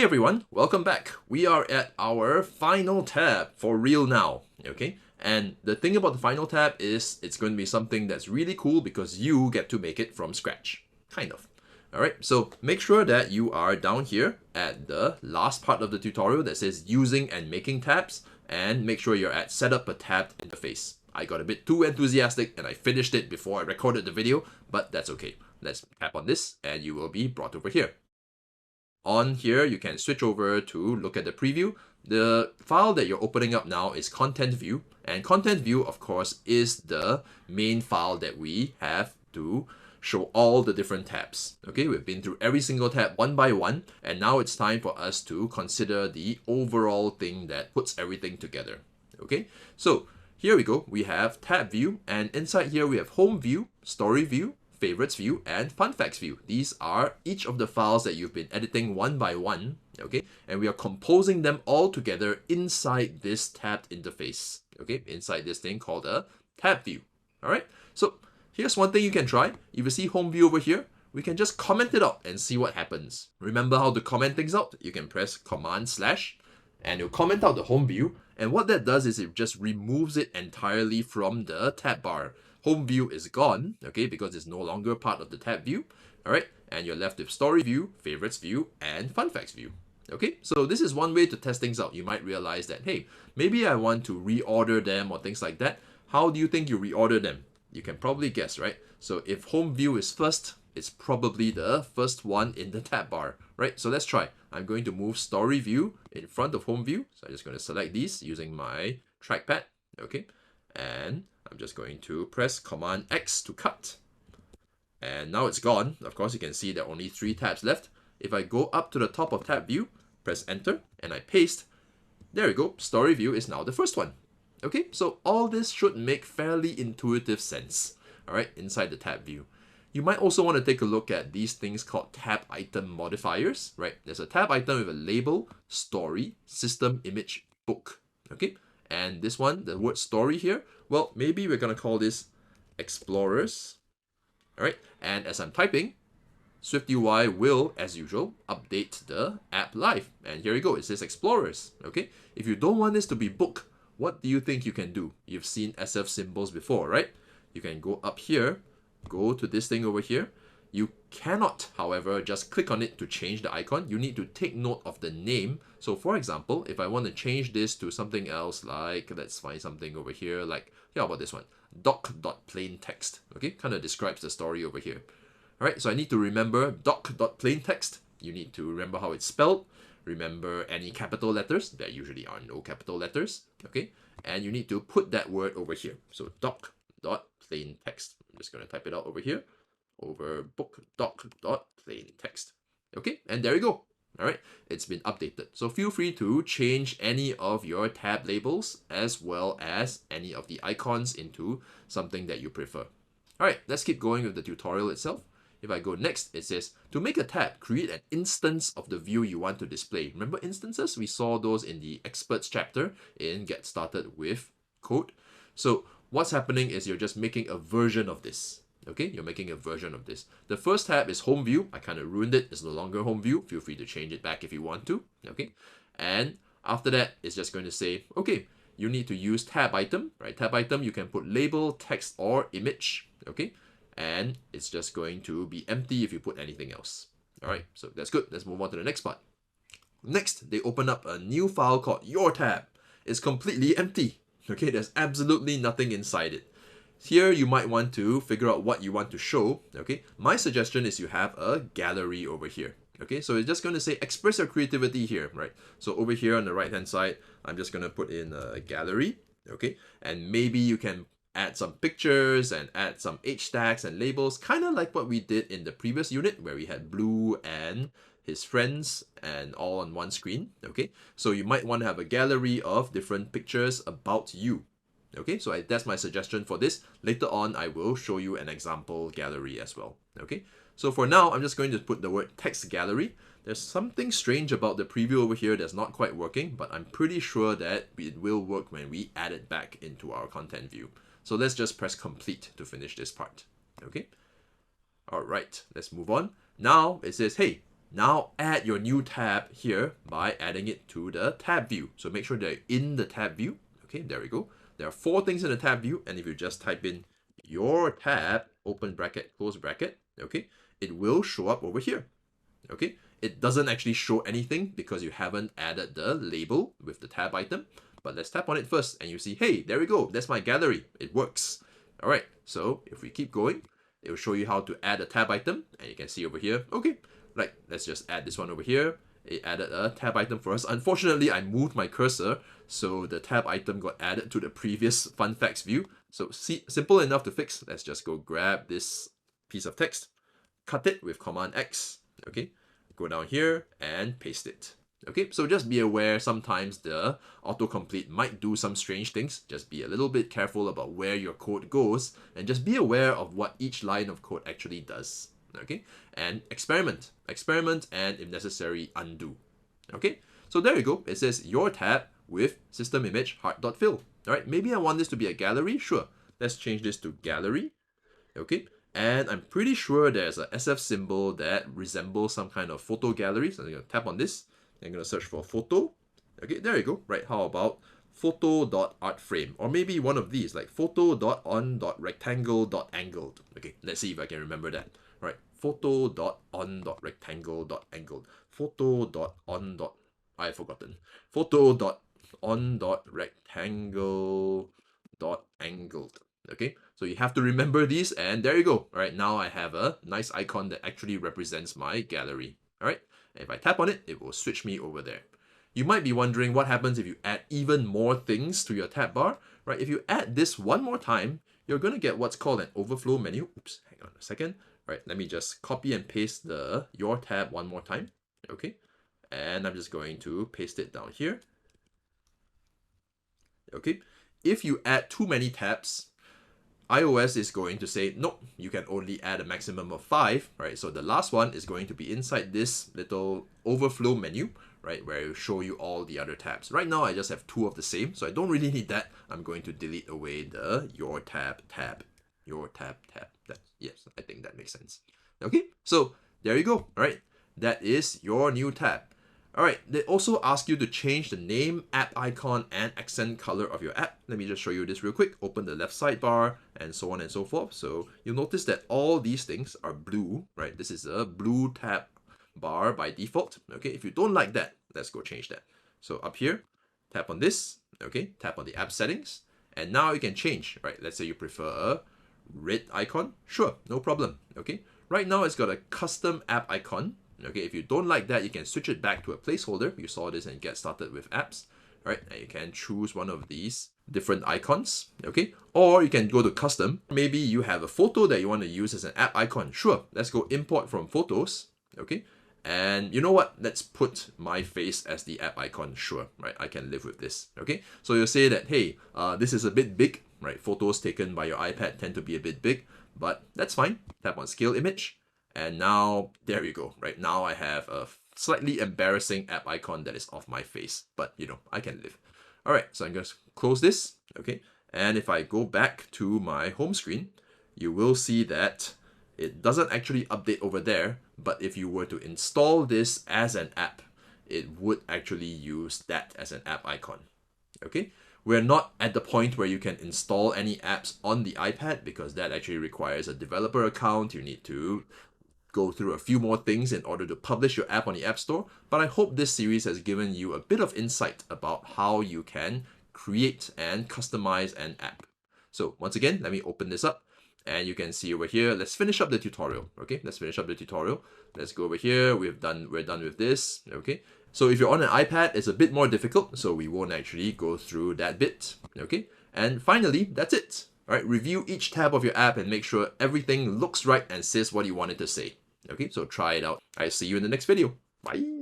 everyone, welcome back. We are at our final tab for real now, okay? And the thing about the final tab is it's going to be something that's really cool because you get to make it from scratch, kind of. All right, so make sure that you are down here at the last part of the tutorial that says using and making tabs, and make sure you're at set up a tabbed interface. I got a bit too enthusiastic and I finished it before I recorded the video, but that's okay. Let's tap on this and you will be brought over here. On here, you can switch over to look at the preview. The file that you're opening up now is content view, and content view, of course, is the main file that we have to show all the different tabs. Okay, we've been through every single tab one by one, and now it's time for us to consider the overall thing that puts everything together. Okay, so here we go. We have tab view, and inside here we have home view, story view, favorites view, and fun facts view. These are each of the files that you've been editing one by one, okay? And we are composing them all together inside this tabbed interface, okay? Inside this thing called a tab view, all right? So here's one thing you can try. If you see home view over here, we can just comment it out and see what happens. Remember how to comment things out? You can press Command / and it'll comment out the home view. And what that does is it just removes it entirely from the tab bar. Home view is gone, okay, because it's no longer part of the tab view, all right? And you're left with story view, favorites view, and fun facts view, okay? So this is one way to test things out. You might realize that, hey, maybe I want to reorder them or things like that. How do you think you reorder them? You can probably guess, right? So if home view is first, it's probably the first one in the tab bar, right? So let's try. I'm going to move story view in front of home view. So I'm just going to select these using my trackpad, okay? And I'm just going to press Command X to cut. And now it's gone. Of course, you can see there are only 3 tabs left. If I go up to the top of tab view, press enter, and I paste, there we go. Story view is now the first one. Okay, so all this should make fairly intuitive sense, all right, inside the tab view. You might also want to take a look at these things called tab item modifiers, right? There's a tab item with a label, story, system, image, book, okay? And this one, the word story here, well, maybe we're going to call this explorers, all right? And as I'm typing, SwiftUI will, as usual, update the app live. And here we go, it says explorers, okay? If you don't want this to be book, what do you think you can do? You've seen SF symbols before, right? You can go up here, go to this thing over here. You cannot, however, just click on it to change the icon. You need to take note of the name. So for example, if I want to change this to something else, like, let's find something over here, like, yeah, how about this one? doc.plaintext, okay? Kind of describes the story over here. All right, so I need to remember doc.plaintext. You need to remember how it's spelled. Remember any capital letters. There usually are no capital letters, okay? And you need to put that word over here. So doc.plaintext. I'm just going to type it out over here. Over book doc.plaintext. Okay, and there you go. All right, it's been updated. So feel free to change any of your tab labels as well as any of the icons into something that you prefer. All right, let's keep going with the tutorial itself. If I go next, it says to make a tab, create an instance of the view you want to display. Remember instances? We saw those in the experts chapter in Get Started with Code. So what's happening is you're just making a version of this. Okay, you're making a version of this. The first tab is home view. I kind of ruined it. It's no longer home view. Feel free to change it back if you want to. Okay, and after that, it's just going to say, okay, you need to use tab item, right? Tab item, you can put label, text, or image. Okay, and it's just going to be empty if you put anything else. All right, so that's good. Let's move on to the next part. Next, they open up a new file called your tab. It's completely empty. Okay, there's absolutely nothing inside it. Here, you might want to figure out what you want to show, okay? My suggestion is you have a gallery over here, okay? So it's just going to say express your creativity here, right? So over here on the right-hand side, I'm just going to put in a gallery, okay? And maybe you can add some pictures and add some H tags and labels, kind of like what we did in the previous unit where we had Blue and his friends and all on one screen, okay? So you might want to have a gallery of different pictures about you. Okay, so that's my suggestion for this. Later on, I will show you an example gallery as well. Okay, so for now, I'm just going to put the word text gallery. There's something strange about the preview over here that's not quite working, but I'm pretty sure that it will work when we add it back into our content view. So let's just press complete to finish this part. Okay, all right, let's move on. Now it says, hey, Now add your new tab here by adding it to the tab view. So make sure they're in the tab view. Okay, there we go. There are 4 things in the tab view, and if you just type in your tab, open bracket, close bracket, okay, it will show up over here. Okay, it doesn't actually show anything because you haven't added the label with the tab item. But let's tap on it first, and you see, hey, there we go. That's my gallery. It works. All right, so if we keep going, it will show you how to add a tab item, and you can see over here, okay, like, let's just add this one over here. It added a tab item for us. Unfortunately, I moved my cursor, so the tab item got added to the previous fun facts view. So see, simple enough to fix. Let's just go grab this piece of text, cut it with Command X, okay, go down here and paste it. Okay, so just be aware sometimes the autocomplete might do some strange things. Just be a little bit careful about where your code goes, and just be aware of what each line of code actually does. Okay, and experiment, and if necessary, undo. Okay, so there you go. It says your tab with system image heart.fill. All right, maybe I want this to be a gallery. Sure, let's change this to gallery. Okay, and I'm pretty sure there's a SF symbol that resembles some kind of photo gallery. So I'm going to tap on this. I'm going to search for photo. Okay, there you go. Right, how about photo.artframe? Or maybe one of these, like photo.on.rectangle.angled. Okay, let's see if I can remember that. Right, photo.on.rectangle.angled. Photo.on. I've forgotten. Photo.on.rectangle.angled. Okay, so you have to remember these, and there you go. All right, now I have a nice icon that actually represents my gallery. All right, and if I tap on it, it will switch me over there. You might be wondering what happens if you add even more things to your tab bar, right? If you add this one more time, you're going to get what's called an overflow menu. Oops, hang on a second. Right, let me just copy and paste the your tab one more time. Okay, and I'm just going to paste it down here. Okay, if you add too many tabs, iOS is going to say, nope, you can only add a maximum of 5, right? So the last one is going to be inside this little overflow menu, right? Where it will show you all the other tabs. Right now, I just have 2 of the same, so I don't really need that. I'm going to delete away the your tab. Yes, I think that makes sense. Okay, so there you go, all right? That is your new tab. All right, they also ask you to change the name, app icon, and accent color of your app. Let me just show you this real quick. Open the left sidebar and so on and so forth. So you'll notice that all these things are blue, right? This is a blue tab bar by default. Okay, if you don't like that, let's go change that. So up here, tap on this, okay? Tap on the app settings, and now you can change, right? Let's say you prefer a red icon. Sure, no problem, okay? Right now it's got a custom app icon. Okay, if you don't like that, you can switch it back to a placeholder. You saw this and Get Started with Apps, right? And you can choose one of these different icons, okay? Or you can go to custom. Maybe you have a photo that you want to use as an app icon. Sure, let's go import from photos, okay? And you know what? Let's put my face as the app icon. Sure, right? I can live with this, okay? So you'll say that, hey, this is a bit big, right? Photos taken by your iPad tend to be a bit big, but that's fine. Tap on Scale Image. And now, there you go, right? Now I have a slightly embarrassing app icon that is off my face, but you know, I can live. All right, so I'm going to close this, okay? And if I go back to my home screen, you will see that it doesn't actually update over there, but if you were to install this as an app, it would actually use that as an app icon, okay? We're not at the point where you can install any apps on the iPad because that actually requires a developer account. You need to go through a few more things in order to publish your app on the App Store, but I hope this series has given you a bit of insight about how you can create and customize an app. So once again, let me open this up and you can see over here, let's finish up the tutorial. Okay, let's finish up the tutorial. Let's go over here. We're done with this. Okay, so if you're on an iPad, it's a bit more difficult, so we won't actually go through that bit. Okay, and finally, that's it. All right, review each tab of your app and make sure everything looks right and says what you want it to say. Okay, so try it out. I see you in the next video. Bye.